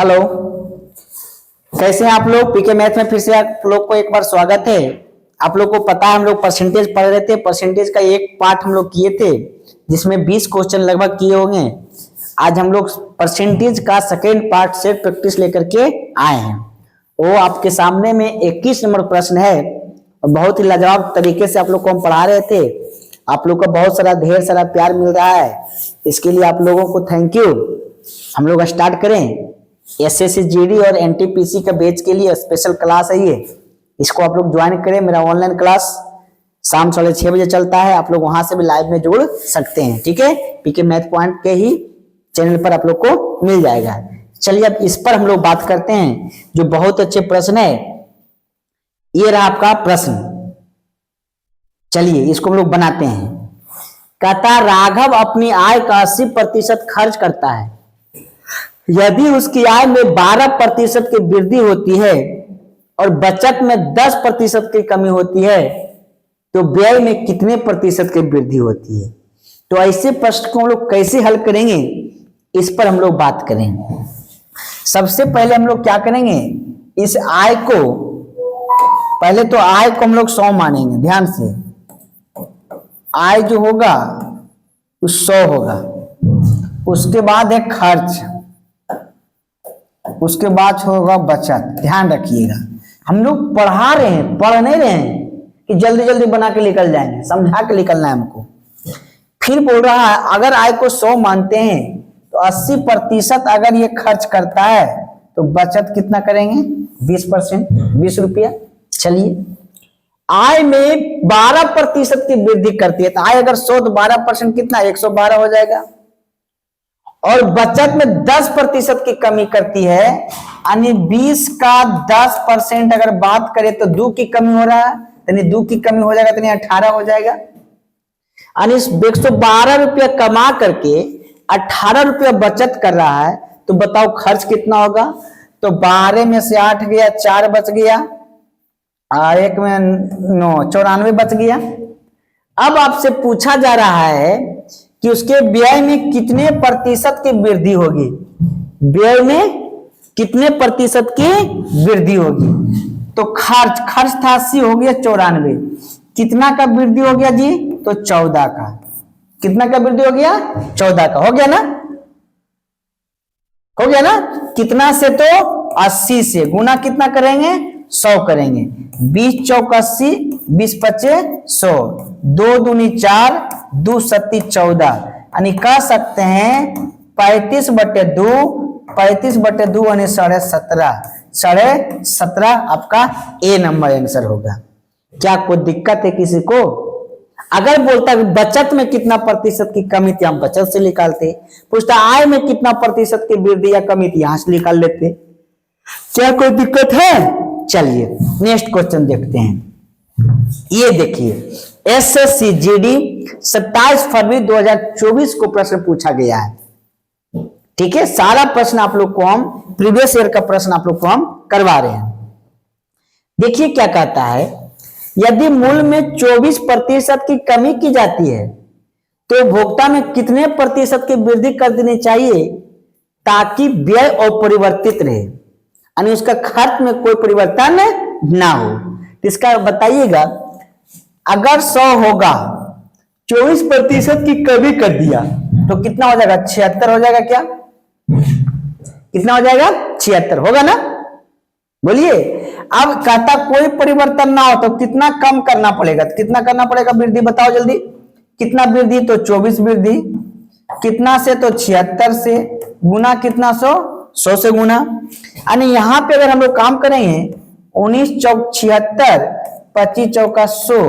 Hello, कैसे हैं आप लोग। पीके मैथ में फिर से आप लोग को एक बार स्वागत है। आप लोग को पता है हम लोग परसेंटेज पढ़ रहे थे। परसेंटेज का एक पार्ट हम लोग किए थे जिसमें 20 क्वेश्चन लगभग किए होंगे। आज हम लोग परसेंटेज का सेकेंड पार्ट से प्रैक्टिस लेकर के आए हैं। वो आपके सामने में 21 नंबर प्रश्न है और बहुत ही लाजवाब तरीके से आप लोग को हम पढ़ा रहे थे। आप लोग का बहुत सारा ढेर सारा प्यार मिल रहा है, इसके लिए आप लोगों को थैंक यू। हम लोग स्टार्ट करें। एसएससी जीडी और एनटीपीसी का बैच के लिए स्पेशल क्लास है ये, इसको आप लोग ज्वाइन करें। मेरा ऑनलाइन क्लास शाम 6:30 बजे चलता है, आप लोग वहां से भी लाइव में जुड़ सकते हैं। ठीक है, पीके मैथ पॉइंट के ही चैनल पर आप लोग को मिल जाएगा। चलिए अब इस पर हम लोग बात करते हैं जो बहुत अच्छे प्रश्न है। ये रहा आपका प्रश्न, चलिए इसको हम लोग बनाते हैं। कहता राघव अपनी आय का 80% खर्च करता है। यदि उसकी आय में 12% की वृद्धि होती है और बचत में 10% की कमी होती है तो व्यय में कितने प्रतिशत की वृद्धि होती है। तो ऐसे प्रश्न को हम लोग कैसे हल करेंगे, इस पर हम लोग बात करेंगे। सबसे पहले हम लोग क्या करेंगे, इस आय को पहले तो आय को हम लोग 100 मानेंगे। ध्यान से, आय जो होगा वो 100 होगा। उसके बाद है खर्च, उसके बाद होगा बचत। ध्यान रखिएगा, हम लोग पढ़ा रहे हैं, पढ़ नहीं रहे हैं कि जल्दी जल्दी बना के निकल जाएंगे, समझा के निकलना है हमको। फिर बोल रहा है अगर आय को 100 मानते हैं तो 80% अगर ये खर्च करता है तो बचत कितना करेंगे, 20%, 20 रुपया। चलिए, आय में 12% की वृद्धि करती है तो आय अगर 100 तो 12% कितना, 112 हो जाएगा। और बचत में 10% की कमी करती है, यानी 20 का 10% अगर बात करें तो 2 की कमी हो रहा है, यानी 2 की कमी हो जाएगा तो 18 हो जाएगा। यानी 112 रुपया कमा करके 18 रुपया बचत कर रहा है, तो बताओ खर्च कितना होगा। तो 12 में से 8 गया, 4 बच गया, और 1 में 9, 94 बच गया। अब आपसे पूछा जा रहा है कि उसके व्यय में कितने प्रतिशत की वृद्धि होगी, व्यय में कितने प्रतिशत की वृद्धि होगी। तो खर्च था 80, हो गया 94, कितना का वृद्धि हो गया जी, तो 14 का। कितना का वृद्धि हो गया, 14 का। हो गया ना, हो गया ना। कितना से, तो 80 से गुना कितना करेंगे, 100 करेंगे। 20 चौक 80, 20 पचे 100, 2 दूनी 4, 2 सत्ती 14, यानी कह सकते हैं 35/2, 35/2 यानी 17.5, 17.5 आपका ए नंबर आंसर होगा। क्या कोई दिक्कत है किसी को। अगर बोलता है बचत में कितना प्रतिशत की कमी थी, हम बचत से निकालते। पूछता आय में कितना प्रतिशत की वृद्धि या कमी थी, यहां से निकाल लेते। क्या कोई दिक्कत है। चलिए नेक्स्ट क्वेश्चन देखते हैं। ये देखिए, एसएससी जीडी 27 फरवरी 2024 को प्रश्न पूछा गया है। ठीक है, सारा प्रश्न आप लोग को हम प्रीवियस ईयर का प्रश्न आप लोग को हम करवा रहे हैं। देखिए क्या कहता है, यदि मूल्य में 24% की कमी की जाती है तो उपभोक्ता में कितने प्रतिशत की वृद्धि कर देनी चाहिए ताकि व्यय अपरिवर्तित रहे, यानी उसका खर्च में कोई परिवर्तन ना हो। इसका बताइएगा, अगर 100 होगा, 24% की कमी कर दिया तो कितना हो जाएगा, 76 हो जाएगा। क्या कितना हो जाएगा, 76 होगा ना। बोलिए, अब कहता कोई परिवर्तन ना हो तो कितना कम करना पड़ेगा, कितना करना पड़ेगा वृद्धि, बताओ जल्दी। कितना वृद्धि, तो 24 वृद्धि, कितना से, तो 76 से, गुना कितना, 100 से गुना। यानी यहां पे अगर हम लोग काम करेंगे 19 चौक 76, 25 चौका 100,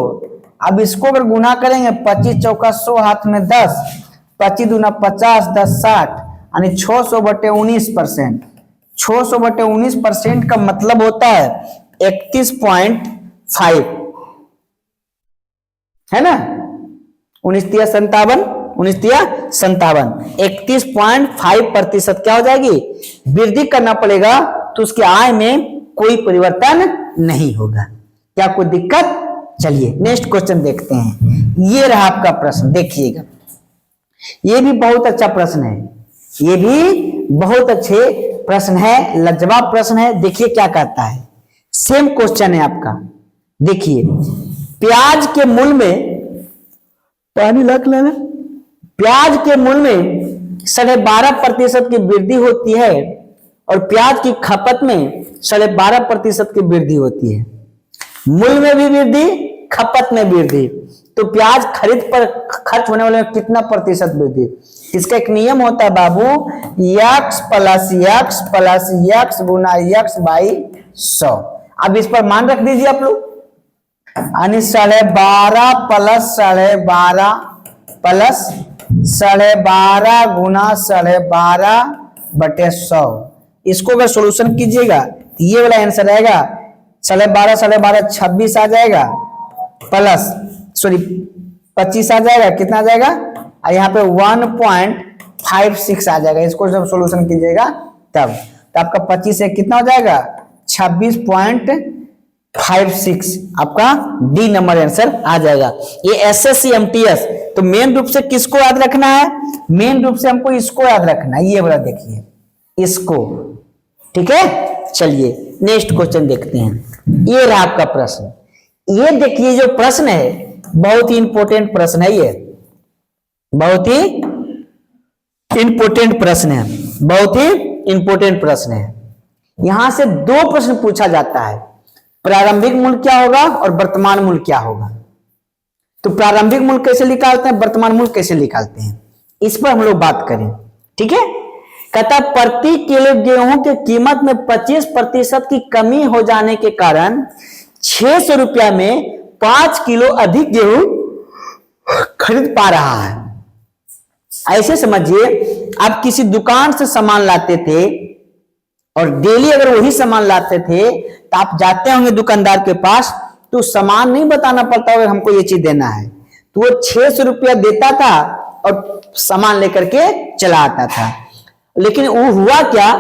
अब इसको अगर गुना करेंगे 25 चौका 100, हाथ में 10, 25 दूना 50, 10 60, यानी 600/19%। 600/19% का मतलब होता है 31.5, है ना। 19×57, 19×57, 31.5% क्या हो जाएगी, वृद्धि करना पड़ेगा, तो उसके आय में कोई परिवर्तन नहीं होगा। क्या कोई दिक्कत। चलिए नेक्स्ट क्वेश्चन देखते हैं। ये रहा आपका प्रश्न, देखिएगा, ये भी बहुत अच्छा प्रश्न है। ये भी बहुत अच्छे प्रश्न है, लाजवाब प्रश्न है। देखिए क्या कहता है, सेम क्वेश्चन है आपका। देखिए, प्याज के मूल्य में, पानी रख लेना, प्याज के मूल्य में 12.5% की वृद्धि होती है और प्याज की खपत में 12.5% की वृद्धि होती है। मूल्य में भी वृद्धि, खपत में वृद्धि, तो प्याज खरीद पर खर्च होने वाले में कितना प्रतिशत वृद्धि? इसका एक नियम होता है बाबू, यक्स प्लस यक्स गुना यक्स बाई 100। अब इस पर मान रख दीजिए आप लोग, यानी 12.5 प्लस 12.5 प्लस 12.5 गुना 12/100। इसको अगर सोल्यूशन कीजिएगा तो ये वाला आंसर आएगा 12.5 26 आ जाएगा, प्लस 25 आ जाएगा, कितना आ जाएगा, और यहाँ पे 1.56 आ जाएगा। इसको जब सोल्यूशन कीजिएगा तब तो आपका 25 से कितना हो जाएगा, 26.56, आपका डी नंबर आंसर आ जाएगा। ये एसएससी एमटीएस, तो मेन रूप से किसको याद रखना है? मेन रूप से हमको इसको याद रखना है, ये वाला देखिए इसको, ठीक है। चलिए नेक्स्ट क्वेश्चन देखते हैं। ये रहा आपका प्रश्न। ये देखिए जो प्रश्न है बहुत ही इंपॉर्टेंट प्रश्न है, ये बहुत ही इंपॉर्टेंट प्रश्न है, बहुत ही इंपॉर्टेंट प्रश्न है। यहां से दो प्रश्न पूछा जाता है, प्रारंभिक मूल्य क्या होगा और वर्तमान मूल्य क्या होगा। तो प्रारंभिक मूल्य कैसे निकालते हैं, वर्तमान मूल्य कैसे निकालते हैं, इस पर हम लोग बात करें, ठीक है। कहता प्रति किलो गेहूं की कीमत में 25% की कमी हो जाने के कारण 600 रुपया में 5 किलो अधिक गेहूं खरीद पा रहा है। ऐसे समझिए, आप किसी दुकान से सामान लाते थे और डेली अगर वही सामान लाते थे तो आप जाते होंगे दुकानदार के पास, तो सामान नहीं बताना पड़ता होगा हमको ये चीज देना है, तो वो 600 रुपया देता था और सामान लेकर के चला आता था। लेकिन वो हुआ क्या,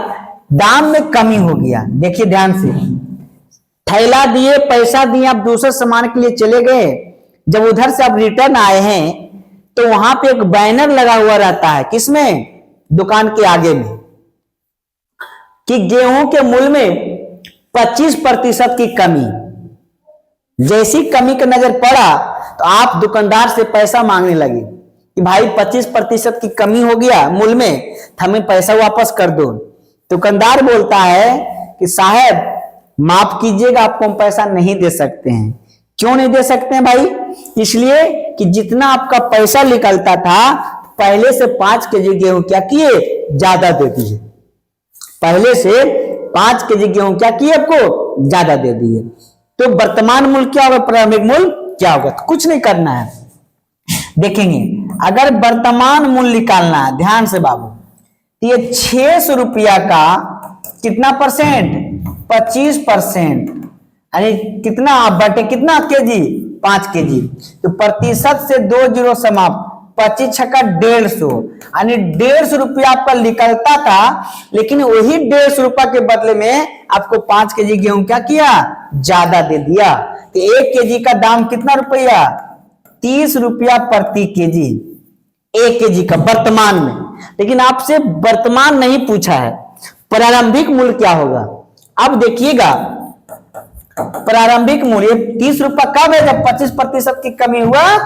दाम में कमी हो गया। देखिए ध्यान से, थैला दिए, पैसा दिए, आप दूसरे सामान के लिए चले गए, जब उधर से आप रिटर्न आए हैं तो वहां पे एक बैनर लगा हुआ रहता है, किसमें, दुकान के आगे में, कि गेहूं के मूल्य में 25% की कमी। जैसी कमी का नजर पड़ा तो आप दुकानदार से पैसा मांगने लगे कि भाई 25% की कमी हो गया मूल्य में, हमें पैसा वापस कर दो। दुकानदार बोलता है कि साहब माफ कीजिएगा, आपको हम पैसा नहीं दे सकते हैं। क्यों नहीं दे सकते हैं भाई? इसलिए कि जितना आपका पैसा निकलता था पहले से 5 केजी गेहूं क्या किए, ज्यादा दे दिए। पहले से 5 केजी गेहूं क्या किए, आपको ज्यादा दे दिए। तो वर्तमान मूल्य क्या होगा, प्रारंभिक मूल्य क्या होगा? तो कुछ नहीं करना है, देखेंगे अगर वर्तमान मूल्य निकालना है, ध्यान से बाबू, तो ये 600 रुपया का कितना परसेंट, 25%, यानी कितना बटे कितना केजी, 5 केजी। तो प्रतिशत से 2 जीरो समाप्त, 25 छक्का 150, यानी 150 रुपया आपका निकलता था, लेकिन वही 150 रुपया के बदले में आपको 5 केजी गेहूं क्या किया, ज्यादा दे दिया। तो 1 केजी का दाम कितना रुपया, 30 रुपया प्रति केजी, 1 केजी का वर्तमान में। लेकिन आपसे वर्तमान नहीं पूछा है, प्रारंभिक मूल्य क्या होगा। अब देखिएगा प्रारंभिक मूल्य 30 रुपया कब है, जब 25% की कमी हुआ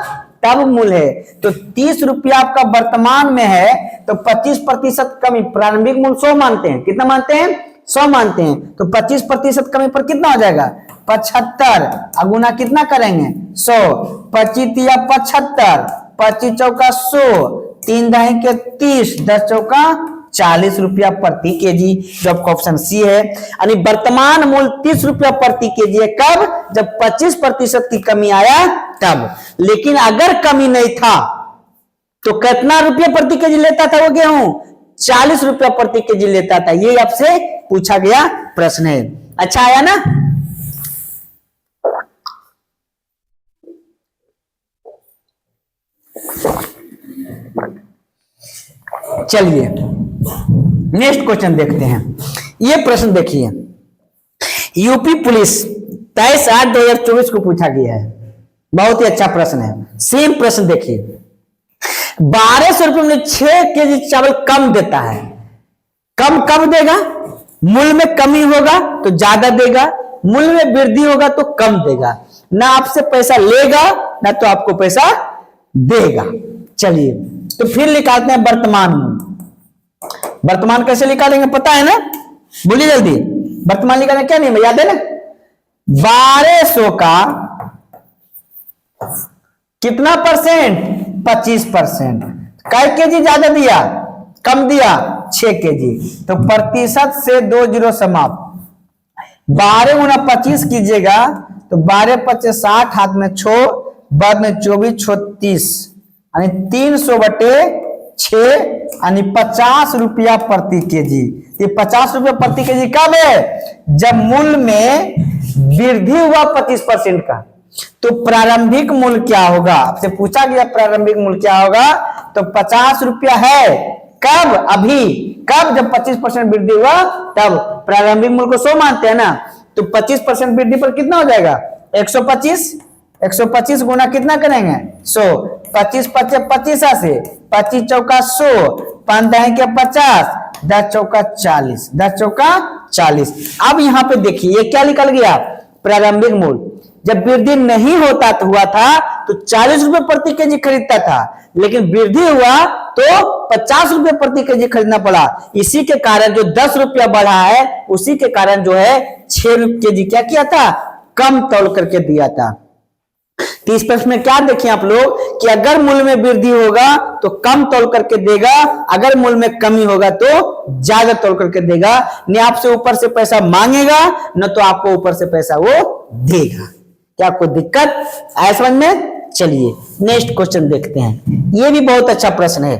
तब मूल्य है। तो 30 रुपया आपका वर्तमान में है, तो 25% कमी, प्रारंभिक मूल्य 100 मानते हैं, कितना मानते हैं, 100 मानते हैं। तो 25% कमी पर कितना हो जाएगा, 75, अगुना कितना करेंगे, 100, 25 तिया 75, 25 चौका 100, 3 दही के 30, 10 चौका 40 रुपया प्रति केजी, जो आपका ऑप्शन सी है। यानी वर्तमान मूल्य 30 रुपया प्रति केजी है, कब, जब 25% की कमी आया तब। लेकिन अगर कमी नहीं था तो कितना रुपया प्रति केजी लेता था वो गेहूं, 40 रुपया प्रति केजी लेता था। ये आपसे पूछा गया प्रश्न है। अच्छा आया ना। चलिए नेक्स्ट क्वेश्चन देखते हैं। ये प्रश्न देखिए, यूपी पुलिस 23/8/2024 को पूछा गया है, बहुत ही अच्छा प्रश्न है। सेम प्रश्न देखिए, 1200 रुपये में 6 केजी चावल कम देता है, कम कब देगा, मूल्य में कमी होगा तो ज्यादा देगा, मूल्य में वृद्धि होगा तो कम देगा, ना आपसे पैसा लेगा ना तो आपको पैसा देगा। चलिए तो फिर निकालते हैं वर्तमान मूल्य। वर्तमान कैसे निकालेंगे पता है ना, बोलिए जल्दी। वर्तमान निकालने क्या नहीं याद है ना, 1200 का कितना परसेंट, 25%। कै केजी ज्यादा दिया कम दिया, 6 केजी। तो प्रतिशत से 2 जीरो समाप्त, 12 गुना 25 कीजिएगा तो 12 25 60, हाथ में 6, बाद में 24 36, यानी 300/6 यानी 50 रुपया प्रति केजी। ये 50 रुपया प्रति केजी कब है, जब मूल्य में वृद्धि हुआ 25% का। तो प्रारंभिक मूल्य क्या होगा, आपसे पूछा गया प्रारंभिक मूल्य क्या होगा, तो 50 रुपया है। कब, अभी। कब, जब 25% वृद्धि हुआ तब। प्रारंभिक मूल्य को 100 मानते हैं ना, तो 25% वृद्धि पर कितना हो जाएगा, 125। 125 गुना कितना करेंगे, 100। 25 25 85, 25 चौका 100, 5 के 50, 10 चौका 40, 10 चौका 40। अब यहां पे देखिए ये क्या निकल गया, प्रारंभिक मूल्य। जब वृद्धि नहीं होता तो हुआ था तो 40 रुपए प्रति केजी खरीदता था, लेकिन वृद्धि हुआ तो 50 रुपए प्रति केजी खरीदना पड़ा। इसी के कारण जो 10 रुपया बढ़ा है, उसी के कारण जो है 6 केजी क्या किया था, कम तौल करके दिया था। तो इस प्रश्न में क्या देखिए आप लोग कि अगर मूल्य में वृद्धि होगा तो कम तौल करके देगा, अगर मूल्य में कमी होगा तो ज्यादा तौल करके देगा। न आपसे ऊपर से पैसा मांगेगा न तो आपको ऊपर से पैसा वो देगा। क्या कोई दिक्कत आया समझ में? चलिए नेक्स्ट क्वेश्चन देखते हैं। ये भी बहुत अच्छा प्रश्न है,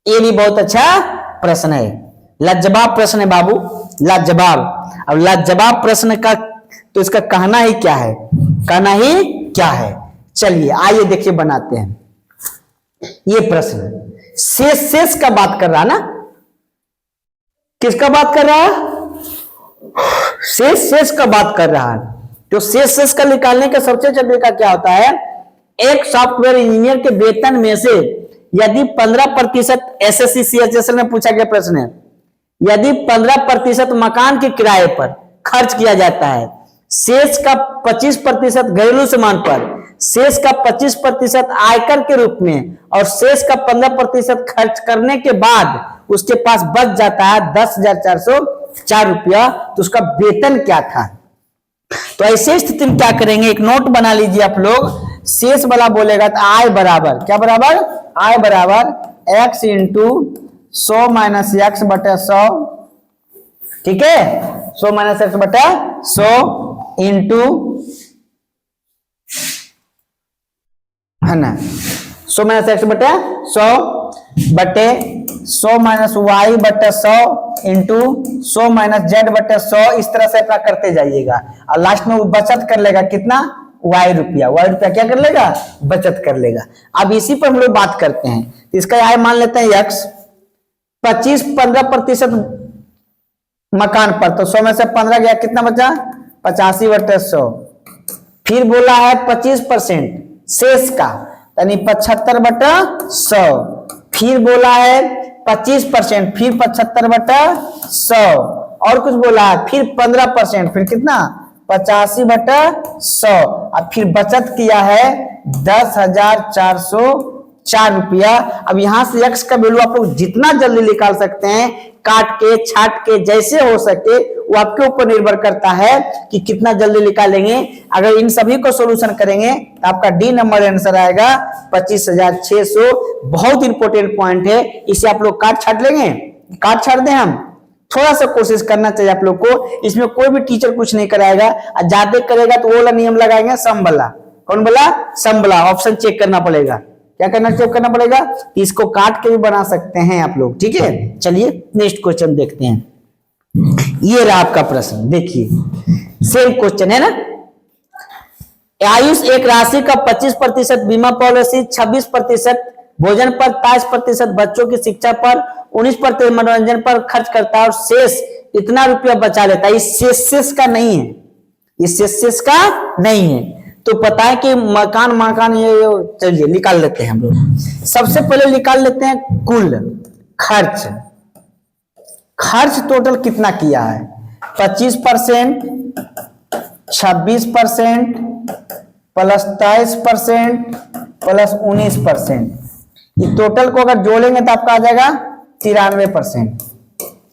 ये भी बहुत अच्छा प्रश्न है, लाजवाब प्रश्न है बाबू, लाजवाब। अब लाजवाब प्रश्न का तो इसका कहना ही क्या है, कहना ही क्या है। चलिए आइए देखिए बनाते हैं। ये प्रश्न शेष का बात कर रहा ना, किसका बात कर रहा है, शेष का बात कर रहा है। तो शेष का निकालने का सबसे अच्छा तरीका क्या होता है, एक सॉफ्टवेयर इंजीनियर के वेतन में से यदि 15% एसएससी सीएचएसएल में पूछा गया प्रश्न है, यदि 15% मकान के किराए पर खर्च किया जाता है, शेष का 25% घरेलू सामान पर, शेष का 25% आयकर के रूप में और शेष का 15% खर्च करने के बाद उसके पास बच जाता है 10,404 रुपया, तो उसका वेतन क्या था। तो ऐसे स्थिति में क्या करेंगे, एक नोट बना लीजिए आप लोग। शेष वाला बोलेगा तो आय बराबर क्या, बराबर आय बराबर x इंटू 100 माइनस एक्स बटा 100, ठीक है, 100 माइनस एक्स बटा 100 इंटू, है ना, 100 माइनस एक्स बटा 100 बटे 100 माइनस वाई बटा 100 इंटू 100 माइनस जेड बटा 100। इस तरह से अपना करते जाइएगा और लास्ट में वो बचत कर लेगा कितना, वाई रुपया। वाई रुपया क्या कर लेगा, बचत कर लेगा। अब इसी पर हम लोग बात करते हैं। इसका आय मान लेते हैं x, 15% मकान पर, तो 100 में से 15 गया, कितना बचा, 85 बटे 100। फिर बोला है 25% शेष का, यानी 75 बटा 100। फिर बोला है 25%, फिर 75 बटा 100, और कुछ बोला है, फिर 15%, फिर कितना, 85 बटा 100। अब फिर बचत किया है 10,404 रुपया। अब यहां से x का वैल्यू आप लोग जितना जल्दी निकाल सकते हैं, काट के छाट के जैसे हो सके, वो आपके ऊपर निर्भर करता है कि कितना जल्दी निकालेंगे। अगर इन सभी को सॉल्यूशन करेंगे तो आपका डी नंबर आंसर आएगा 25,600। बहुत इंपॉर्टेंट पॉइंट है, इसे आप लोग काट छाट लेंगे, काट छाट दें हम। थोड़ा सा कोशिश करना चाहिए आप लोग को, इसमें कोई भी टीचर कुछ नहीं कराएगा, ज्यादा करेगा तो वो वाला नियम लगाएंगे, सम वाला। कौन वाला, सम वाला। ऑप्शन चेक करना पड़ेगा, क्या करना, चेक करना पड़ेगा। इसको काट के भी बना सकते हैं आप लोग, ठीक है। चलिए नेक्स्ट क्वेश्चन देखते हैं। ये रहा आपका प्रश्न, देखिए सेम क्वेश्चन है ना। आयुष एक राशि का 25% बीमा पॉलिसी, 26% भोजन पर, 23% बच्चों की शिक्षा पर, 19% मनोरंजन पर खर्च करता है और शेष इतना रुपया बचा लेता है। इस शेष का नहीं है, इस शेष का नहीं है। तो पता है कि मकान ये चलिए निकाल लेते हैं हम लोग। सबसे पहले निकाल लेते हैं कुल खर्च। खर्च टोटल कितना किया है, 25%, 26% प्लस 23% प्लस 19%। ये टोटल को अगर जोड़ेंगे तो आपका आ जाएगा 93%।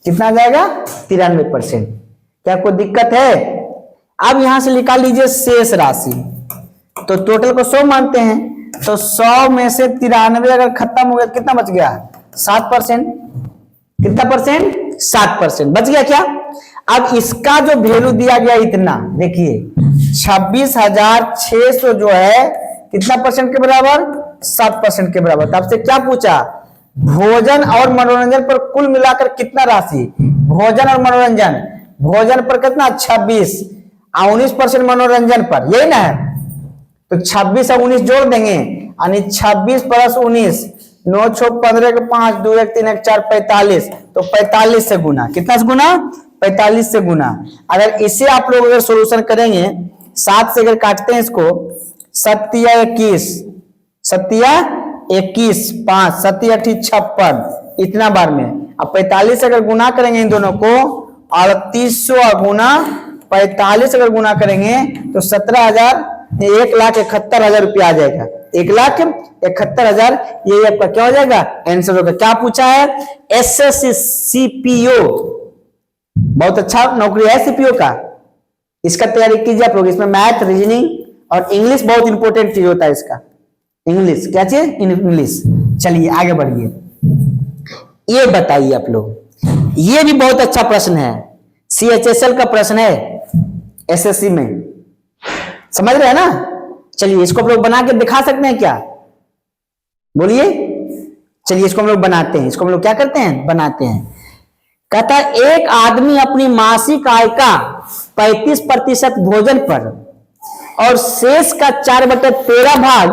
कितना आ जाएगा, 93%। क्या कोई दिक्कत है? अब यहां से निकाल लीजिए शेष राशि। तो टोटल को 100 मानते हैं, तो 100 में से 93 अगर खत्म हो गया कितना बच गया, 7%। कितना परसेंट, 7% बच गया क्या। अब इसका जो वैल्यू दिया गया इतना, देखिए 26,600 जो है कितना परसेंट के बराबर, 7% के बराबर। तो आपसे क्या पूछा, भोजन और मनोरंजन पर कुल मिलाकर कितना राशि, भोजन और मनोरंजन, भोजन पर कितना 26 और 19% मनोरंजन पर, यही ना है। तो 26 और 19 जोड़ देंगे, यानी 26 प्लस 19, 9 6 15 के 5 2 1 3 1 4 45। तो 45 से गुना, कितना से गुना, 45 से गुना। अगर इसे आप लोग अगर सोल्यूशन करेंगे, 7 से अगर काटते हैं इसको, 7 या 21, 7 या 21, 5 7 या 56, इतना बार में। अब 45 अगर गुना करेंगे इन दोनों को, 3800 गुना 45 अगर गुना करेंगे तो 17,000, 1,71,000 रुपया आ जाएगा। 1,71,000 ये आपका क्या हो जाएगा, आंसर होगा। क्या पूछा है, एसएससी सीपीओ, बहुत अच्छा नौकरी है सीपीओ का, इसका तैयारी कीजिए आप लोग। इसमें मैथ, रीजनिंग और इंग्लिश बहुत इंपॉर्टेंट चीज होता है इसका। इंग्लिश क्या चीज, इंग्लिश। चलिए आगे बढ़िए, ये बताइए आप लोग, ये भी बहुत अच्छा प्रश्न है, सीएचएसएल का प्रश्न है एसएससी में, समझ रहे हैं ना। चलिए इसको हम लोग बना के दिखा सकते हैं क्या, बोलिए। चलिए इसको हम लोग बनाते हैं, इसको हम लोग क्या करते हैं, बनाते हैं। कहता है एक आदमी अपनी मासिक आय का 35% भोजन पर और शेष का 4/13 भाग,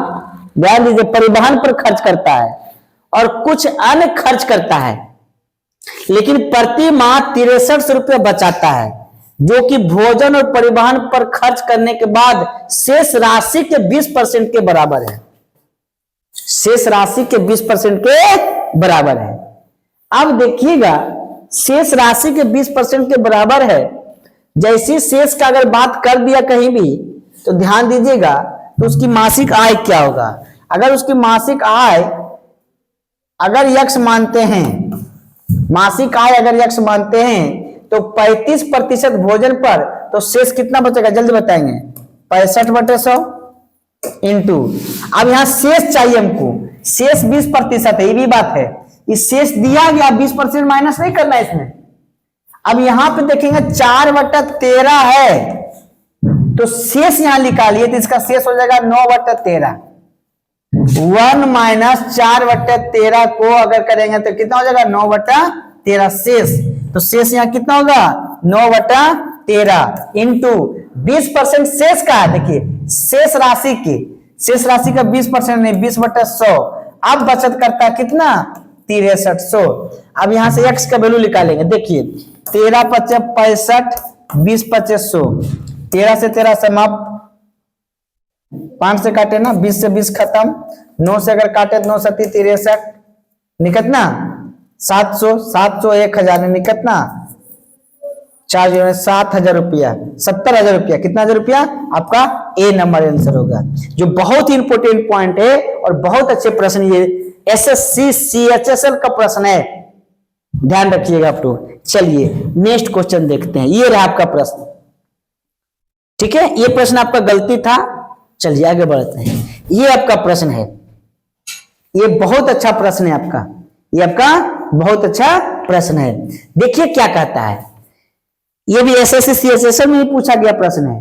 ध्यान दीजिए, परिवहन पर खर्च करता है और कुछ अन्य खर्च करता है, लेकिन प्रति माह 6300 रुपये बचाता है, जो कि भोजन और परिवहन पर खर्च करने के बाद शेष राशि के 20% के बराबर है। शेष राशि के 20% के बराबर है। अब देखिएगा, शेष राशि के 20% के बराबर है। जैसी शेष का अगर बात कर दिया कहीं भी, तो ध्यान दीजिएगा, तो उसकी मासिक आय क्या होगा। अगर उसकी मासिक आय अगर यक्ष मानते हैं, मासिक आय अगर यक्ष मानते हैं, तो 35% भोजन पर, तो शेष कितना बचेगा, जल्दी बताएंगे, 65/100 इंटू, अब यहां शेष चाहिए हमको, शेष 20% है, ये भी बात है। इस शेष दिया गया, 20% माइनस नहीं करना है इसमें। अब यहां पे देखेंगे 4/13 है, तो शेष यहां निकालिए, तो इसका शेष हो जाएगा 9/13। 1 माइनस 4/13 को अगर करेंगे तो कितना हो जाएगा, 9/13 शेष। तो शेष यहां कितना होगा, 9/13 इंटू 20% शेष का है। देखिए शेष राशि की, शेष राशि का 20% नहीं, 20/100। अब बचत करता है कितना, 6300। अब यहां से x का वैल्यू निकालेंगे। देखिए 13 × 5 = 65, 20 × 5 = 100, 13 से 13 समाप्त, 5 से काटे ना, 20 से 20 खत्म, 9 से अगर काटे 9 × 7 = 63, निकतना 700, 700 1000 निकतना 4 0 7,000 रुपया, 70,000 रुपया। कितना हजार रुपया, आपका ए नंबर आंसर होगा, जो बहुत ही इंपोर्टेंट पॉइंट है और बहुत अच्छे प्रश्न, ये एसएससी सीएचएसएल का प्रश्न है, ध्यान रखिएगा आप लोग। चलिए नेक्स्ट क्वेश्चन देखते हैं, ये रहा आपका प्रश्न, ठीक है। ये प्रश्न आपका गलती था, चलिए आगे बढ़ते हैं। ये आपका प्रश्न है, ये बहुत अच्छा प्रश्न है आपका, ये आपका बहुत अच्छा प्रश्न है। देखिए क्या कहता है, ये भी एसएससी सीएचएसएल में ही पूछा गया प्रश्न है।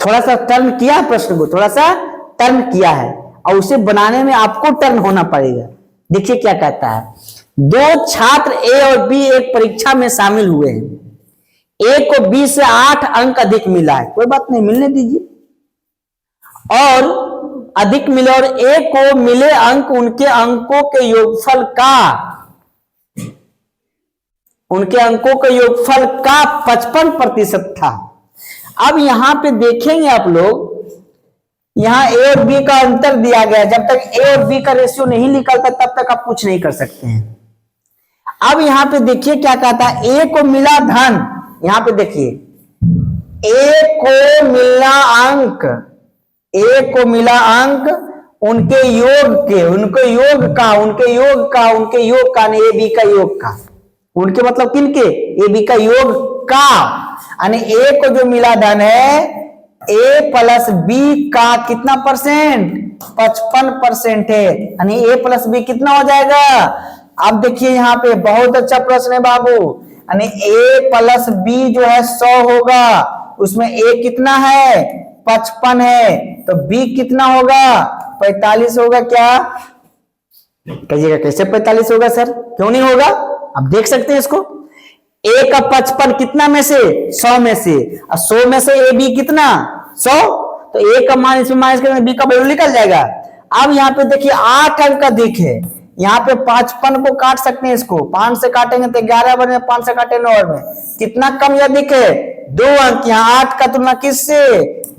थोड़ा सा टर्न किया प्रश्न को, थोड़ा सा टर्न किया है, और उसे बनाने में आपको टर्न होना पड़ेगा। देखिए क्या कहता है, दो छात्र ए और बी एक परीक्षा में शामिल हुए हैं। ए को 20 से 8 अंक अधिक मिला है, कोई बात नहीं, मिलने दीजिए, और अधिक मिले, और ए को मिले अंक उनके अंकों के योगफल का, उनके अंकों के योगफल का 55% था। अब यहां पे देखेंगे आप लोग, यहां ए और बी का अंतर दिया गया, जब तक ए और बी का रेशियो नहीं निकलता तब तक आप कुछ नहीं कर सकते हैं। अब यहां पे देखिए क्या कहता है, ए को मिला धन, यहां पे देखिए ए को मिला अंक, ए को मिला अंक उनके योग के, उनके योग का, उनके योग का, उनके योग का, ए बी का योग का, उनके मतलब किनके, ए बी का योग का, यानी ए को जो मिला धन है ए प्लस बी का कितना परसेंट, 55% है, यानी ए प्लस बी कितना हो जाएगा। अब देखिए यहाँ पे बहुत अच्छा प्रश्न है बाबू, यानी ए प्लस बी जो है 100 होगा, उसमें ए कितना है 55 है, तो बी कितना होगा 45 होगा। क्या कहिएगा, कैसे 45 होगा सर, क्यों नहीं होगा, आप देख सकते हैं इसको, ए का 55 कितना में से 100 में से, और 100 में से ए बी कितना 100, तो ए का मान इसमें माइनस करेंगे बी का वैल्यू निकल जाएगा। अब यहाँ पे देखिए 8 अंक का दिख है, यहाँ पे 55 को काट सकते हैं, इसको 5 से काटेंगे तो 11 बने, 5 से काटे 9 में कितना कम यह दिखे 2 अंक। यहाँ 8 का तुलना किससे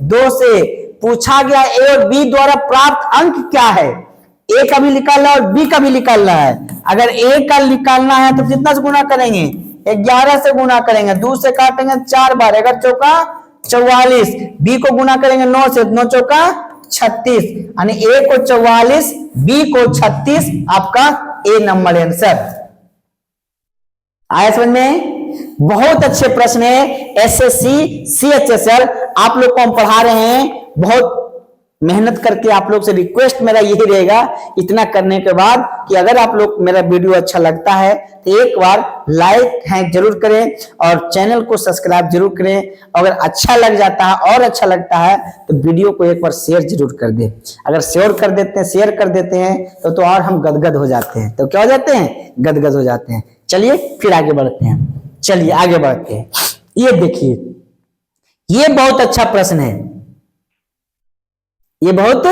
2 से। पूछा गया ए और बी द्वारा प्राप्त अंक क्या है, ए का भी निकालना है और बी का भी निकालना है। अगर ए का निकालना है तो कितना से गुना करेंगे 11 से गुना करेंगे, 2 से काटेंगे 4 बार, अगर चौका 44, बी को गुना करेंगे 9 से, 9 चौका 36, यानी ए को 44 बी को 36, आपका ए नंबर आंसर आया समझ में। बहुत अच्छे प्रश्न है, एसएससी सीएचएसएल आप लोग को हम पढ़ा रहे हैं, बहुत मेहनत करके आप लोग से रिक्वेस्ट मेरा यही रहेगा, इतना करने के बाद कि अगर आप लोग मेरा वीडियो अच्छा लगता है तो एक बार लाइक है जरूर करें और चैनल को सब्सक्राइब जरूर करें। अगर अच्छा लग जाता है और अच्छा लगता है तो वीडियो को एक बार शेयर जरूर कर दें। अगर शेयर कर देते हैं तो और हम गदगद हो जाते हैं। तो क्या हो जाते हैं, गदगद हो जाते हैं। चलिए फिर आगे बढ़ते हैं, चलिए आगे बढ़ते हैं। ये देखिए, ये बहुत अच्छा प्रश्न है, ये बहुत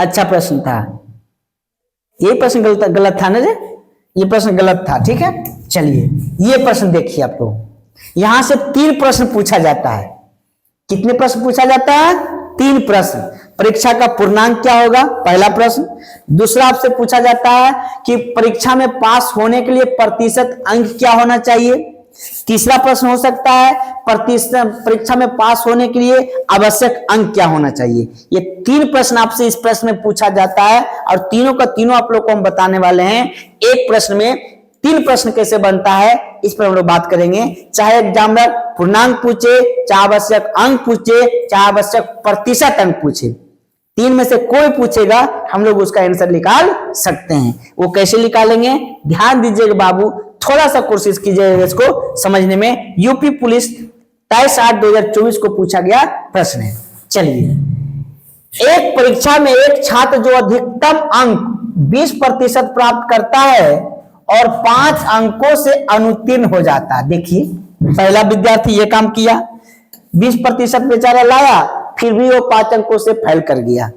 अच्छा प्रश्न था। ये प्रश्न गलत था ना जी, ये प्रश्न गलत था, ठीक है। चलिए ये प्रश्न देखिए, आपको यहां से 3 प्रश्न पूछा जाता है। कितने प्रश्न पूछा जाता है, 3 प्रश्न। परीक्षा का पूर्णांक क्या होगा, पहला प्रश्न। दूसरा आपसे पूछा जाता है कि परीक्षा में पास होने के लिए प्रतिशत अंक क्या होना चाहिए। तीसरा प्रश्न हो सकता है परीक्षा में पास होने के लिए आवश्यक अंक क्या होना चाहिए। ये 3 प्रश्न आपसे इस प्रश्न में पूछा जाता है और तीनों का तीनों आप लोग को हम बताने वाले हैं। एक प्रश्न में 3 प्रश्न कैसे बनता है इस पर हम लोग बात करेंगे। चाहे एग्जामिनर पूर्णांक पूछे, चाहे आवश्यक अंक पूछे, चाहे आवश्यक प्रतिशत अंक पूछे, 3 में से कोई पूछेगा हम लोग उसका आंसर निकाल सकते हैं। वो कैसे निकालेंगे, ध्यान दीजिएगा बाबू, थोड़ा सा कोशिश कीजिएगा इसको समझने में। यूपी पुलिस 23/8/2024 को पूछा गया प्रश्न है। चलिए, एक परीक्षा में एक छात्र जो अधिकतम अंक 20% प्राप्त करता है और 5 अंकों से अनुत्तीर्ण हो जाता है। देखिए, पहला विद्यार्थी ये काम किया, 20% बेचारा लाया, फिर भी वो 5 अंकों से फेल कर गया।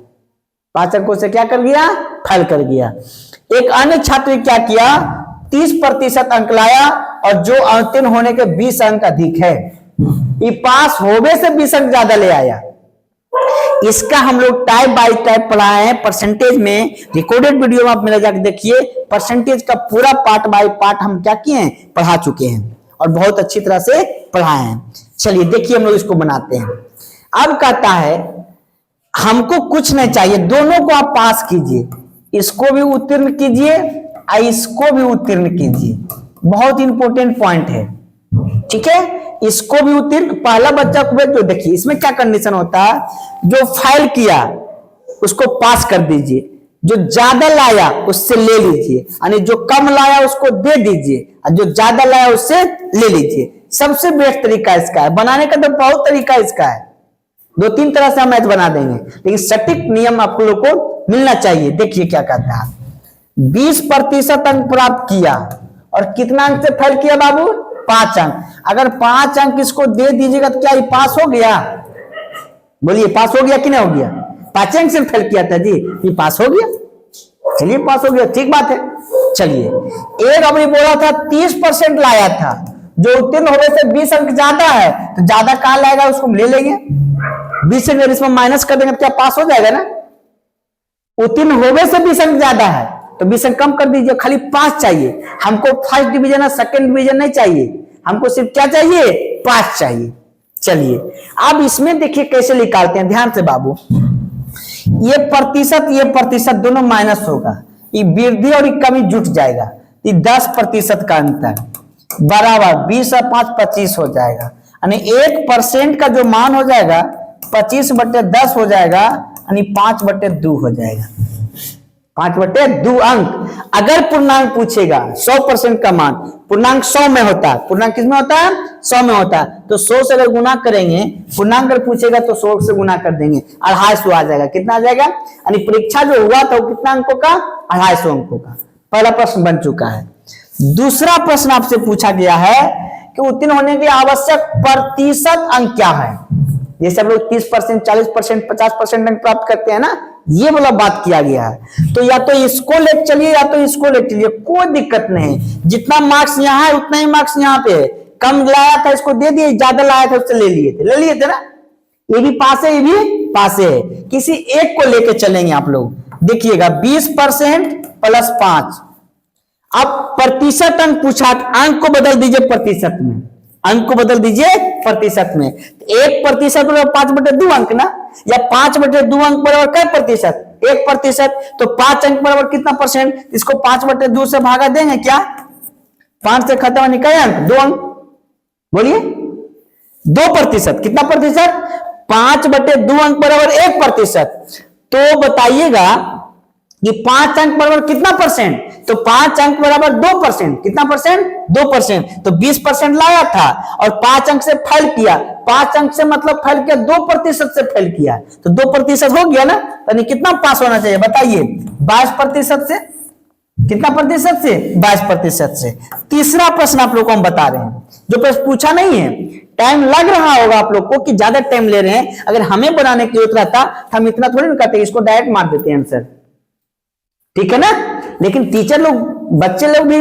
5 अंकों से क्या कर गया, फेल कर गया। एक अन्य छात्र ने क्या किया, 30% अंक लाया और जो अनुत्तीर्ण होने के 20 अंक अधिक है, ये पास होने से 20 अंक ज्यादा ले आया। इसका हम लोग टाइप बाय टाइप पढ़ाए हैं परसेंटेज में। रिकॉर्डेड वीडियो में आप मेरा जाकर देखिए, परसेंटेज का पूरा पार्ट बाय पार्ट हम क्या किए हैं, पढ़ा चुके हैं और बहुत अच्छी तरह से पढ़ाए हैं। चलिए देखिए, हम लोग इसको बनाते हैं। अब कहता है हमको कुछ नहीं चाहिए, दोनों को आप पास कीजिए, इसको भी उत्तीर्ण कीजिए और इसको भी उत्तीर्ण कीजिए। बहुत इंपॉर्टेंट पॉइंट है, ठीक है। इसको भी उत्तीर्ण, पहला बच्चा को भेज दो। देखिए इसमें क्या कंडीशन होता है, जो फेल किया उसको पास कर दीजिए, जो ज्यादा लाया उससे ले लीजिए, यानी जो कम लाया उसको दे दीजिए और जो ज्यादा लाया उससे ले लीजिए। सबसे बेस्ट तरीका इसका है, बनाने का तो बहुत तरीका इसका है, 2-3 तरह से हम मैथ बना देंगे, लेकिन सटीक नियम आप लोग को मिलना चाहिए। देखिए क्या कहता है, 20% अंक प्राप्त किया और कितना अंक से फेल किया बाबू, 5 अंक। अगर 5 अंक इसको दे दीजिएगा तो क्या ये पास हो गया, बोलिए पास हो गया कि नहीं हो गया। 5 अंक से फेल किया था जी, ये पास हो गया। चलिए पास हो गया, ठीक बात है। चलिए, एक अभी बोला था 30% लाया था, जो उत्तीर्ण होने से 20 अंक ज्यादा है, तो ज्यादा कहां लाएगा उसको ले लेंगे, 20 से इसमें माइनस कर देंगे तो क्या पास हो जाएगा ना। उत्तीर्ण होने से 20 अंक ज्यादा है तो 20 अंक कम कर दीजिए, खाली 5 चाहिए हमको। फर्स्ट डिवीजन और सेकंड डिवीजन नहीं चाहिए हमको, सिर्फ क्या चाहिए, 5 चाहिए। चलिए अब इसमें देखिए कैसे निकालते हैं, ध्यान से बाबू। ये प्रतिशत दोनों माइनस होगा, ये वृद्धि और ये कमी जुट जाएगा, ये 10% का अंतर बराबर 20 और 5 25 हो जाएगा, यानी 1% का जो मान हो जाएगा 25/10 हो जाएगा, यानी 5/2 हो जाएगा, 5/2 अंक। अगर पूर्णांक पूछेगा 100% का मान, पूर्णांक 100 में होता है, पूर्णांक किस में होता है, 100 में होता है, तो 100 से अगर गुना करेंगे, पूर्णांक अगर पूछेगा तो 100 से गुना कर देंगे, 250 आ जाएगा। कितना आ जाएगा, यानी परीक्षा जो हुआ था वो कितना अंकों का, 250 अंकों का। पहला प्रश्न बन चुका है। दूसरा प्रश्न आपसे पूछा गया है कि उत्तीर्ण होने के लिए आवश्यक प्रतिशत अंक क्या है। जैसे हम लोग 30%, 40%, 50% अंक प्राप्त करते हैं ना, ये वाला बात किया गया है। तो या तो इसको ले चलिए या तो इसको ले चलिए, कोई दिक्कत नहीं। जितना मार्क्स यहाँ है उतना ही मार्क्स यहाँ पे है। कम लाया था इसको दे दिए, ज्यादा लाया था उससे ले लिए थे ना। ये भी पास है, ये भी पास है, किसी एक को लेके चलेंगे आप लोग। देखिएगा 20% + 5। अब प्रतिशत अंक पूछा, अंक को बदल दीजिए प्रतिशत में, अंक को बदल दीजिए प्रतिशत में। 1% बराबर 5/2 अंक ना, या 5/2 अंक बराबर क्या प्रतिशत, 1%। तो 5 अंक बराबर कितना परसेंट, इसको 5/2 से भागा देंगे क्या, 5 से खत्म निकले अंक, 2 अंक, बोलिए 2%। कितना प्रतिशत, 5/2 अंक बराबर 1%। तो बताइएगा कि 5 अंक बराबर कितना परसेंट, तो 5 अंक बराबर 2%। कितना परसेंट, 2%। तो 20% लाया था और 5 अंक से फेल किया, 5 अंक से मतलब फेल किया, 2% से फेल किया, तो 2% हो गया ना, तो कितना पास होना चाहिए बताइए, 22% से। कितना प्रतिशत से, 22% से। तीसरा प्रश्न आप लोग को हम बता रहे हैं, जो प्रश्न पूछा नहीं है, टाइम लग रहा होगा आप लोग को कि ज्यादा टाइम ले रहे हैं, अगर हमें बनाने की जरूरत रहता तो हम इतना थोड़ी ना करते, इसको डायरेक्ट मार देते हैं आंसर, ठीक है ना। लेकिन टीचर लोग, बच्चे लोग भी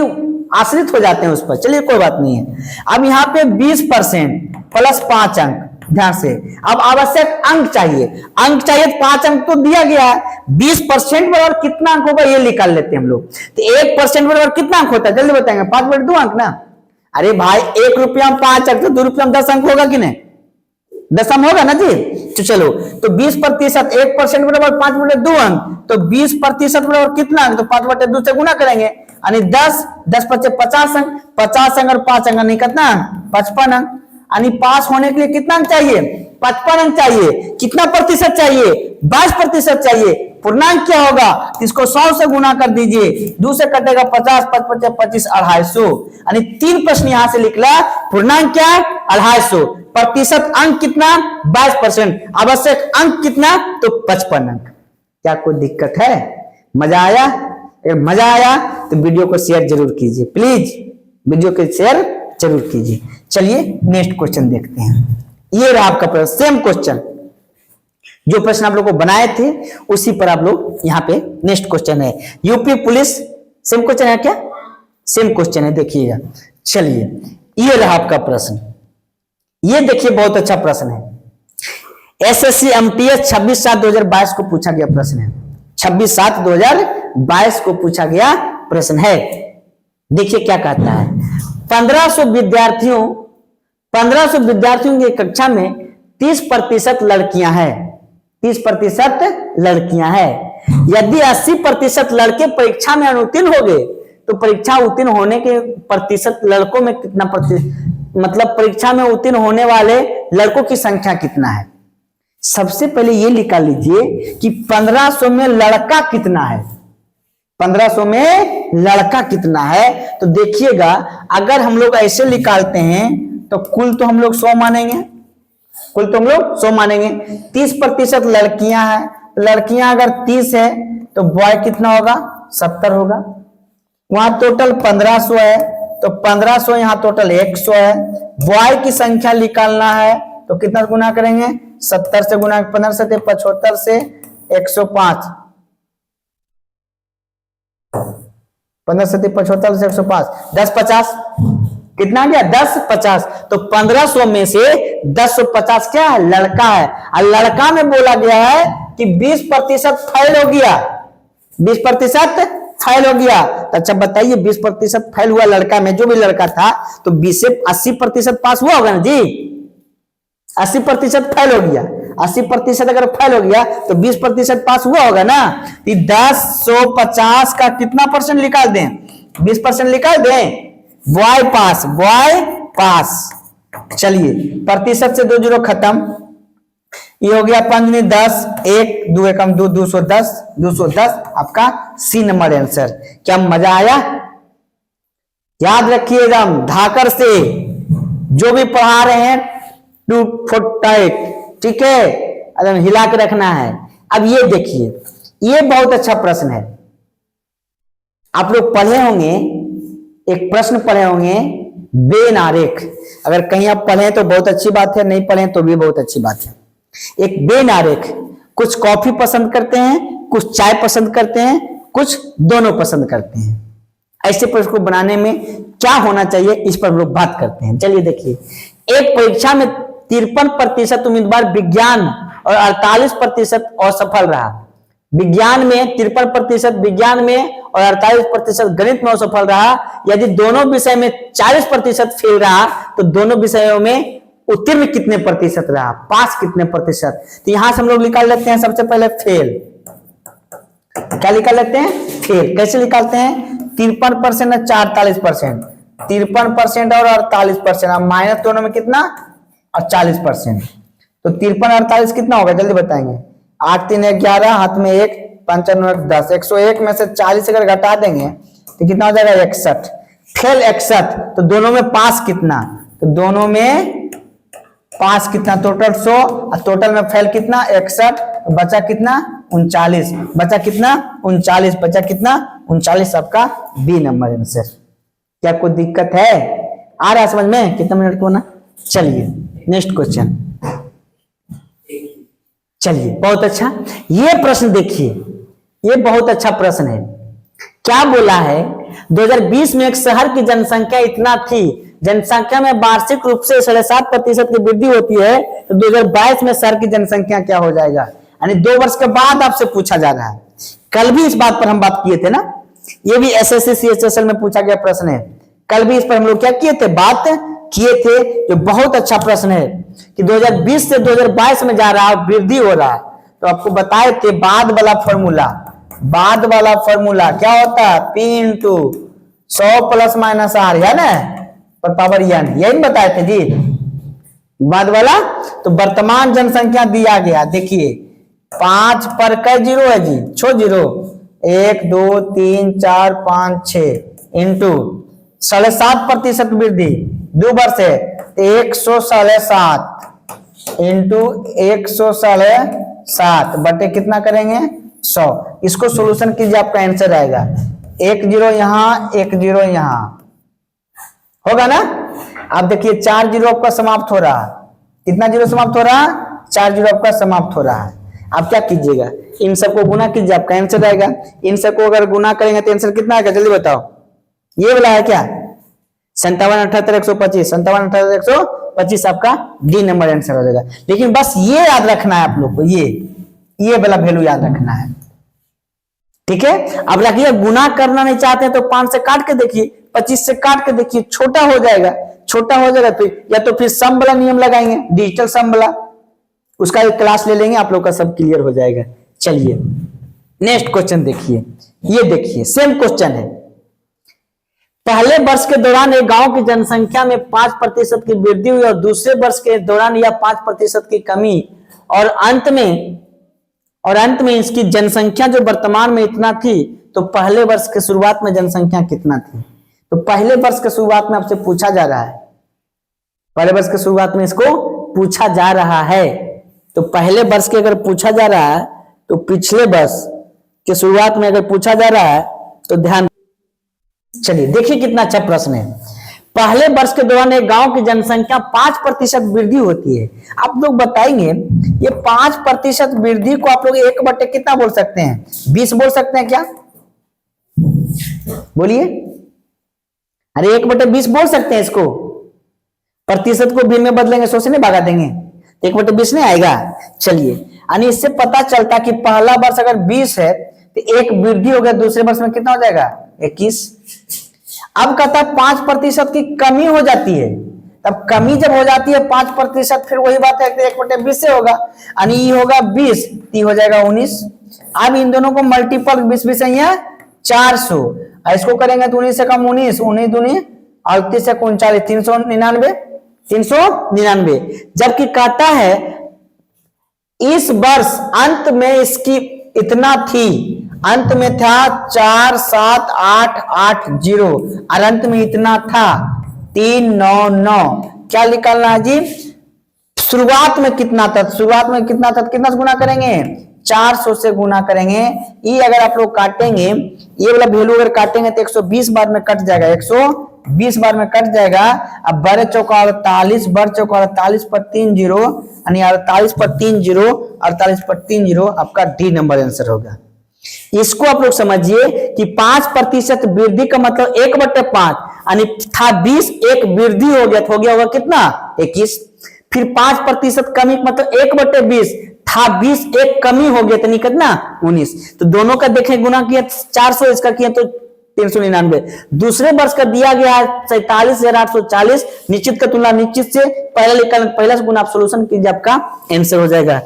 आश्रित हो जाते हैं उस पर, चलिए कोई बात नहीं है। अब यहाँ पे 20% + 5 अंक, ध्यान से। अब आवश्यक अंक चाहिए, अंक चाहिए, 5 अंक तो दिया गया है। 20% बराबर कितना अंक होगा ये निकाल लेते हैं हम लोग। तो 1% बराबर कितना अंक होता है, जल्दी बताएंगे, 5/2 अंक ना। अरे भाई 1 रुपया में 5 अंक, तो 2 रुपया में 10 अंक होगा कि नहीं, 10 अंक होगा ना जी। तो चलो, तो 20%, 1% बराबर 5/2 अंक, तो 20% बराबर कितना अंक, तो 5/2 से गुना करेंगे, यानी 10, 10 × 5 = 50 अंक, 50 अंक और 5 अंक नहीं कितना अंक, 55 अंक। यानी पास होने के लिए कितना अंक चाहिए, 55 अंक चाहिए। कितना प्रतिशत चाहिए, 22% चाहिए। पूर्णांक क्या होगा, इसको 100 से गुना कर दीजिए, 2 से कटेगा 50, 55, 25, 250, यानी 3 प्रश्न यहां से निकला। पूर्णांक क्या है, 250। प्रतिशत अंक कितना, 22%। आवश्यक अंक कितना, तो 55 अंक। क्या कोई दिक्कत है, मजा आया? अगर मजा आया तो वीडियो को शेयर जरूर कीजिए, प्लीज वीडियो को शेयर जरूर कीजिए। चलिए नेक्स्ट क्वेश्चन देखते हैं। ये रहा आपका प्रश्न, सेम क्वेश्चन, जो प्रश्न आप लोग को बनाए थे उसी पर आप लोग यहाँ पे नेक्स्ट क्वेश्चन है। यूपी पुलिस, सेम क्वेश्चन है क्या, सेम क्वेश्चन है, देखिएगा। चलिए ये रहा आपका प्रश्न, ये देखिए बहुत अच्छा प्रश्न है। एसएससी एमटीएस 26/7/2022 को पूछा गया प्रश्न है, 26/7/2022 को पूछा गया प्रश्न है। देखिए क्या कहता है, 1500 विद्यार्थियों की कक्षा में 30% लड़कियां हैं, 30% लड़कियां हैं। यदि 80% लड़के परीक्षा में अनुत्तीर्ण हो गए तो परीक्षा उत्तीर्ण होने के प्रतिशत लड़कों में कितना मतलब परीक्षा में उत्तीर्ण होने वाले लड़कों की संख्या कितना है। सबसे पहले ये निकाल लीजिए कि 1500 में लड़का कितना है, 1500 में लड़का कितना है। तो देखिएगा अगर हम लोग ऐसे निकालते हैं तो कुल तो हम लोग 100 मानेंगे, कुल तो हम लोग 100 मानेंगे। 30% लड़कियां हैं, लड़कियां अगर 30 है तो बॉय कितना होगा, 70 होगा। वहां टोटल 1500 है, तो 1500 यहाँ टोटल 100 है। बॉय की संख्या निकालना है तो कितना गुना करेंगे, 70 से गुना, 15 से 75 से 105, 15 से 75 से 105, 10×50 कितना गया, 10×50। तो 1500 में से 10×50 क्या है, लड़का है। और लड़का में बोला गया है कि 20% फेल हो गया, 20% फेल हो गया। तो अच्छा बताइए 20% फेल हुआ लड़का में, जो भी लड़का था, तो 20 से 80% पास हुआ होगा ना जी। 80% फेल हो गया, 80% अगर फेल हो गया तो 20% पास हुआ होगा ना। 10, 100, 50 का कितना परसेंट निकाल दें? 20% निकाल दें। बॉय पास, बॉय पास। चलिए प्रतिशत से 2 जीरो खत्म। ये हो गया 5 दूनी 10, 1 2 एकम 2, 210, 210 आपका सी नंबर आंसर। क्या मजा आया? याद रखिएगा धाकर से जो भी पढ़ा रहे हैं टू फुट टाइट, ठीक है, एकदम हिला के रखना है। अब ये देखिए, ये बहुत अच्छा प्रश्न है। आप लोग पढ़े होंगे, एक प्रश्न पढ़े होंगे बेन आरेख। अगर कहीं आप पढ़े तो बहुत अच्छी बात है, नहीं पढ़े तो भी बहुत अच्छी बात है। एक बेन आरेख, कुछ कॉफी पसंद करते हैं, कुछ चाय पसंद करते हैं, कुछ दोनों पसंद करते हैं। ऐसे प्रश्न को बनाने में क्या होना चाहिए, इस पर हम लोग बात करते हैं। चलिए देखिए, एक परीक्षा में 53% उम्मीदवार विज्ञान और 48% असफल रहा। विज्ञान में 53%, विज्ञान में और 48% गणित में असफल रहा। यदि दोनों विषय में 40% फेल रहा तो दोनों विषयों में उत्तीर्ण कितने प्रतिशत रहा, पास कितने प्रतिशत? तो यहां से हम लोग निकाल लेते हैं सबसे पहले फेल। क्या निकाल लेते हैं? फेल। कैसे निकालते हैं? 53% और 48%, 53% और 48%, अब माइनस दोनों में कितना? और 40%। तो 53 और 48 कितना होगा, जल्दी बताएंगे। 8 3 11, हाथ में 1, 5 9 10, 101 में से 40 अगर घटा देंगे तो कितना हो जाएगा? 61। फेल 61, तो दोनों में पास कितना? तो दोनों में पास कितना? टोटल 100, और टोटल में फेल कितना? 61, बचा कितना? 39, बचा कितना? 39, बचा कितना? 39, आपका बी नंबर आंसर। क्या कोई दिक्कत है? आ रहा है समझ में? कितना मिनट को ना? चलिए नेक्स्ट क्वेश्चन। चलिए बहुत अच्छा, ये प्रश्न देखिए, ये बहुत अच्छा प्रश्न है। क्या बोला है? 2020 में एक शहर की जनसंख्या इतना थी, जनसंख्या में वार्षिक रूप से 7.5% की वृद्धि होती है, तो 2022 में शहर की जनसंख्या क्या हो जाएगा? यानी 2 वर्ष के बाद आपसे पूछा जा रहा है। कल भी इस बात पर हम बात किए थे ना, ये भी एसएससी सीएचएसएल में पूछा गया प्रश्न है। कल भी इस पर हम लोग क्या किए थे? बात किए थे। जो बहुत अच्छा प्रश्न है कि 2020 से 2022 में जा रहा है, वृद्धि हो रहा है। तो आपको बताए थे बाद वाला फॉर्मूला, बाद वाला फॉर्मूला क्या होता है? P into 100 plus minus R, है ना, पर पावर n, यही बताए थे जी बाद वाला। तो वर्तमान जनसंख्या दिया गया, देखिए 5 पर कई जीरो है जी? 6 जीरो, 1 2 3 4 5 6 इंटू 7.5% वृद्धि 2 वर्ष है, 107 इंटू 107 बटे कितना करेंगे? 100। इसको सोल्यूशन कीजिए, आपका आंसर आएगा 1 जीरो यहाँ, 1 जीरो यहाँ, होगा ना। आप देखिए 4 जीरो आपका समाप्त हो रहा है। कितना जीरो समाप्त हो रहा है? 4 जीरो आपका समाप्त हो रहा है। आप क्या कीजिएगा? इन सबको गुना कीजिए, आपका आंसर आएगा। इन सबको अगर गुना करेंगे तो आंसर कितना आएगा, जल्दी बताओ। ये वाला है क्या? 57 78 125, 57 78 125 आपका डी नंबर आंसर हो जाएगा। लेकिन बस ये याद रखना है आप लोग को, ये वाला वैल्यू याद रखना है, ठीक है। अब रखिए गुना करना नहीं चाहते हैं तो 5 से काट के देखिए, 25 से काट के देखिए, छोटा हो जाएगा, छोटा हो जाएगा तो या तो फिर सम वाला नियम लगाएंगे, डिजिटल सम वाला, उसका एक क्लास ले लेंगे, आप लोग का सब क्लियर हो जाएगा। चलिए नेक्स्ट क्वेश्चन देखिए, ये देखिए सेम क्वेश्चन है। पहले वर्ष के दौरान एक गांव की जनसंख्या में 5% की वृद्धि हुई और दूसरे वर्ष के दौरान यह 5% की कमी, और अंत में इसकी जनसंख्या जो वर्तमान में इतना थी, तो पहले वर्ष के शुरुआत में जनसंख्या कितना थी? तो पहले वर्ष के शुरुआत में आपसे पूछा जा रहा है, पहले वर्ष के शुरुआत में इसको पूछा जा रहा है। तो पहले वर्ष के अगर पूछा जा रहा है तो पिछले वर्ष के शुरुआत में अगर पूछा जा रहा है तो ध्यान। चलिए देखिए कितना अच्छा प्रश्न है। पहले वर्ष के दौरान एक गांव की जनसंख्या 5% वृद्धि होती है। आप लोग बताएंगे ये 5% वृद्धि को आप लोग 1 बटे कितना बोल सकते हैं? 20 बोल सकते हैं क्या? बोलिए, अरे 1 बटे 20 बोल सकते हैं इसको। प्रतिशत को 20 में बदलेंगे, 100 से नहीं भागा देंगे, 1 बटे 20 नहीं आएगा। चलिए, यानी इससे पता चलता कि पहला वर्ष अगर 20 है तो एक वृद्धि हो गया, दूसरे वर्ष में कितना हो जाएगा 21। अब कहता है 5% की कमी हो जाती है, तब कमी जब हो जाती है 5%, फिर वही बात है 1/20 से होगा, यानी ये होगा 20, हो जाएगा 19। अब इन दोनों को मल्टीपल 20 है 400, इसको करेंगे तो 19 से कम 19, 19 दूनी 38 से 39, 399, जबकि कहता है इस वर्ष अंत में इसकी इतना थी, अंत में था 47880 और अंत में इतना था 399। क्या निकालना है जी? शुरुआत में कितना था, शुरुआत में कितना था, कितना से गुना करेंगे 400 से गुना करेंगे। ये अगर आप लोग काटेंगे, ये वाला वैल्यू अगर काटेंगे तो 120 बार में कट जाएगा, 120 बार में कट जाएगा। अब 12 चौका 48, 12 चौका 48 पर 3 0, यानी 48 पर 3 0, 48 पर 3 0 आपका डी नंबर आंसर होगा। इसको आप लोग समझिए कि 5% वृद्धि का मतलब 1/5, यानी था 20, एक वृद्धि हो गया, हो गया होगा कितना 21। फिर 5% कमी मतलब 1/20, था 20, एक कमी हो गया तो कितना 19। तो दोनों का देखें गुना किया 400, इसका किया तो 399। दूसरे वर्ष का दिया गया है 47,840, निश्चित का तुलना निश्चित से पहला से गुना आप सोल्यूशन कीजिए, आपका आंसर हो जाएगा।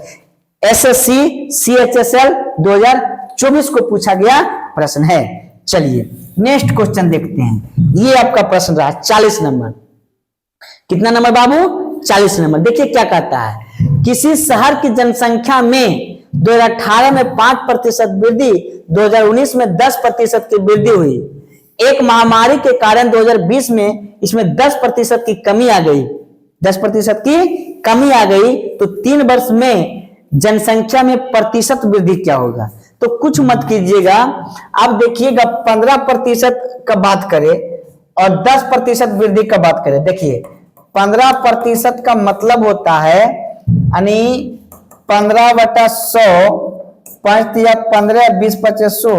SSC CHSL 2024 को पूछा गया प्रश्न है। चलिए नेक्स्ट क्वेश्चन देखते हैं। ये आपका प्रश्न रहा 40 नंबर। कितना नंबर बाबू? 40 नंबर। देखिए क्या कहता है, किसी शहर की जनसंख्या में 2018 में 5% वृद्धि, 2019 में 10% की वृद्धि हुई। एक महामारी के कारण 2020 में इसमें 10% की कमी आ गई, 10% की कमी आ गई, तो 3 वर्ष में जनसंख्या में प्रतिशत वृद्धि क्या होगा? तो कुछ मत कीजिएगा, अब देखिएगा 15% का बात करें और 10% वृद्धि का बात करें। देखिए 15% का मतलब होता है यानी 15/100, 5 या 15, 20 25 100,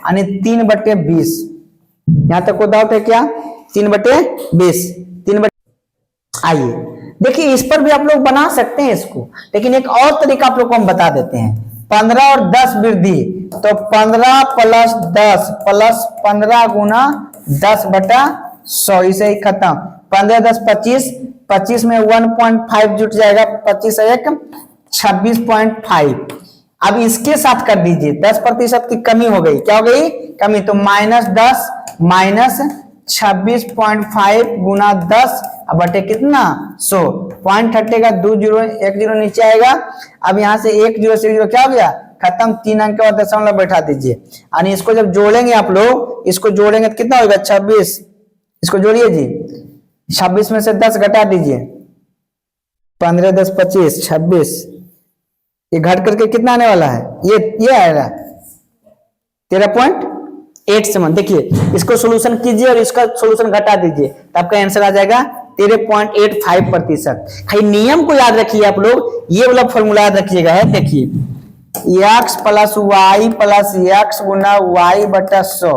यानी 3/20। यहां तक कोई डाउट है क्या? 3/20, 3/। आइए देखिए, इस पर भी आप लोग बना सकते हैं इसको, लेकिन एक और तरीका आप लोग को हम बता देते हैं। 15 और 10 वृद्धि, तो 15 + 10 + 15 गुना 10/100, इसे ही खत्म। 15 10 25, 25 में 1.5 जुट जाएगा, 25 1 26.5। अब इसके साथ कर दीजिए, 10% की कमी हो गई, क्या हो गई कमी, तो -10 -26.5 गुना 10 बटे कितना 100, पॉइंट हटेगा, 2 0 1 0 नीचे आएगा। अब यहां से 1 0 से 0 क्या हो गया खत्म, 3 अंक के बाद दशमलव बैठा दीजिए, यानी इसको जब जोड़ेंगे आप लोग, इसको जोड़ेंगे तो कितना होगा 26। इसको जोड़िए जी, 26 में से 10 घटा दीजिए, 15 10 25 26, ये घट करके कितना आने वाला है, ये आएगा 13.8 से। देखिए इसको सोल्यूशन कीजिए और इसका सोल्यूशन घटा दीजिए, तो आपका आंसर आ जाएगा 13.85%। खाली नियम को याद रखिए आप लोग, ये वाला फॉर्मूला याद रखिएगा है। देखिए x + y + x गुना y/100,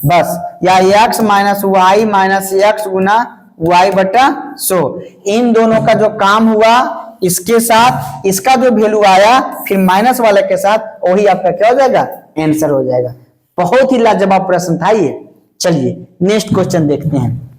बस, या x - y - x गुना y/100। इन दोनों का जो काम हुआ, इसके साथ इसका जो वैल्यू आया, फिर माइनस वाले के साथ, वही आपका क्या हो जाएगा आंसर हो जाएगा। बहुत ही लाजवाब प्रश्न था ये। चलिए नेक्स्ट क्वेश्चन देखते हैं।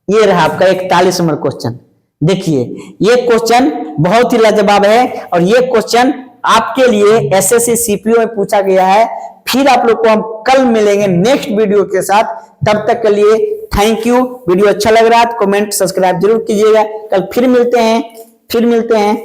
ये रहा आपका 41 नंबर क्वेश्चन। देखिए ये क्वेश्चन बहुत ही लाजवाब है और ये क्वेश्चन आपके लिए एसएससी सीपीओ में पूछा गया है। फिर आप लोग को हम कल मिलेंगे नेक्स्ट वीडियो के साथ, तब तक के लिए थैंक यू। वीडियो अच्छा लग रहा है तो कमेंट सब्सक्राइब जरूर कीजिएगा। कल फिर मिलते हैं।